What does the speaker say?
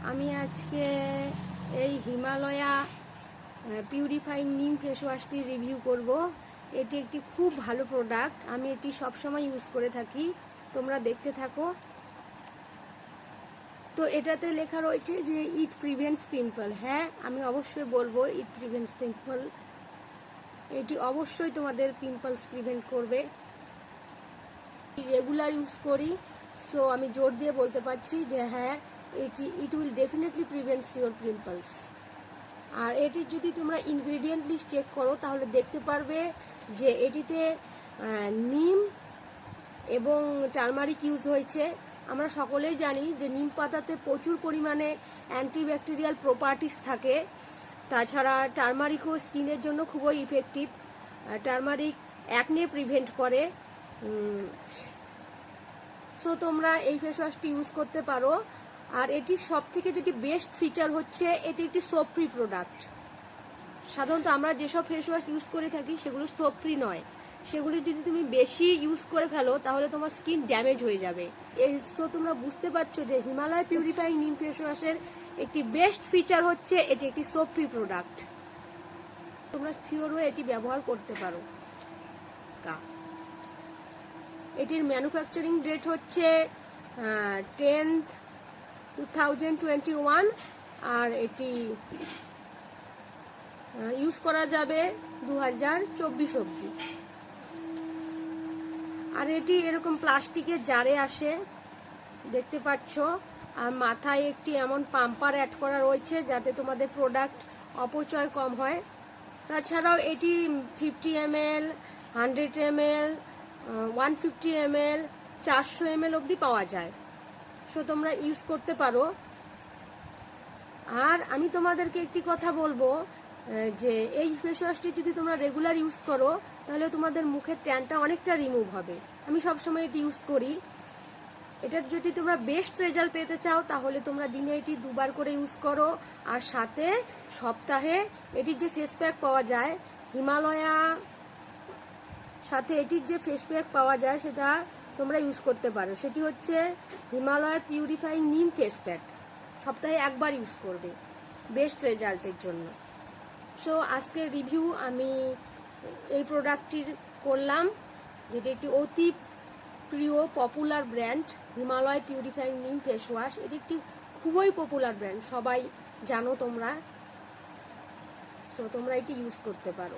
আমি আজকে এই হিমালয়া পিউরিফাইং নিম ফেস ওয়াশটি রিভিউ করব। এটি একটি খুব ভালো প্রোডাক্ট, আমি এটি সবসময় ইউজ করে থাকি, তোমরা দেখতে থাকো। তো এটাতে লেখা রয়েছে যে ইট প্রিভেন্টস পিম্পল। হ্যাঁ, আমি অবশ্যই বলবো ইট প্রিভেন্টস পিম্পল। এটি অবশ্যই তোমাদের পিম্পলস প্রিভেন্ট করবে। রেগুলার ইউজ করি, সো আমি জোর দিয়ে বলতে পারছি যে হ্যাঁ, it will definitely prevents your pimples. আর এটির যদি তোমরা ইনগ্রেডিয়েন্ট লিস্ট চেক করো তাহলে দেখতে পারবে যে এটিতে নিম এবং টারমারিক ইউজ হয়েছে। আমরা সকলেই জানি যে নিম পাতাতে প্রচুর পরিমাণে অ্যান্টিব্যাকটেরিয়াল প্রপার্টিস থাকে। তাছাড়া টারমারিকও স্কিনের জন্য খুবই ইফেক্টিভ। টারমারিক অ্যাকনে প্রিভেন্ট করে। সো তোমরা এই ফেস ওয়াশটি ইউজ করতে পারো। আর এটির সব থেকে যেটি বেস্ট ফিচার হচ্ছে এটি একটি সোপ ফ্রি প্রোডাক্ট। সাধারণত আমরা যেসব ফেস ওয়াশ ইউজ করে থাকি সেগুলো সোপ ফ্রি নয়। সেগুলি যদি তুমি বেশি ইউজ করে ফেলো তাহলে তোমার স্কিন ড্যামেজ হয়ে যাবে। সো তোমরা বুঝতে পারছো যে হিমালয় পিউরিফাইং নিম ফেস ওয়াশের একটি বেস্ট ফিচার হচ্ছে এটি একটি সোপ ফ্রি প্রোডাক্ট। তোমরা শিওর হয়ে এটি ব্যবহার করতে পারো। এটির ম্যানুফ্যাকচারিং ডেট হচ্ছে 10th 2021 আর এটি ইউজ করা যাবে 2024 অবধি। আর এটি এরকম প্লাস্টিকের জারে আসে, দেখতে পাচ্ছ। আর মাথায় একটি এমন পাম্পার অ্যাড করা রয়েছে যাতে তোমাদের প্রোডাক্ট অপচয় কম হয়। তাছাড়াও এটি 50 ml, 100 ml, 150 ml, 400 ml অবধি পাওয়া যায়। সো তোমরা ইউজ করতে পারো। আর আমি তোমাদেরকে একটি কথা বলবো যে এই ফেস ওয়াশটি যদি তোমরা রেগুলার ইউজ করো তাহলে তোমাদের মুখের ট্যানটা অনেকটা রিমুভ হবে। আমি সবসময় এটি ইউজ করি। এটার যদি তোমরা বেস্ট রেজাল্ট পেতে চাও তাহলে তোমরা দিনে এটি 2 বার করে ইউজ করো। আর সাথে সপ্তাহে এটির যে ফেস প্যাক পাওয়া যায় হিমালয়া, সাথে এটির যে ফেস প্যাক পাওয়া যায় সেটা তোমরা ইউজ করতে পারো। সেটি হচ্ছে হিমালয়া পিউরিফাইং নিম ফেস প্যাক। সপ্তাহে 1 বার ইউজ করবে বেস্ট রেজাল্টের জন্য। সো আজকের রিভিউ আমি এই প্রোডাক্টটির করলাম, যেটি একটি অতি প্রিয় পপুলার ব্র্যান্ড হিমালয় পিউরিফাইং নিম ফেস ওয়াশ। এটি একটি খুবই পপুলার ব্র্যান্ড, সবাই জানো তোমরা। সো তোমরা এটি ইউজ করতে পারো।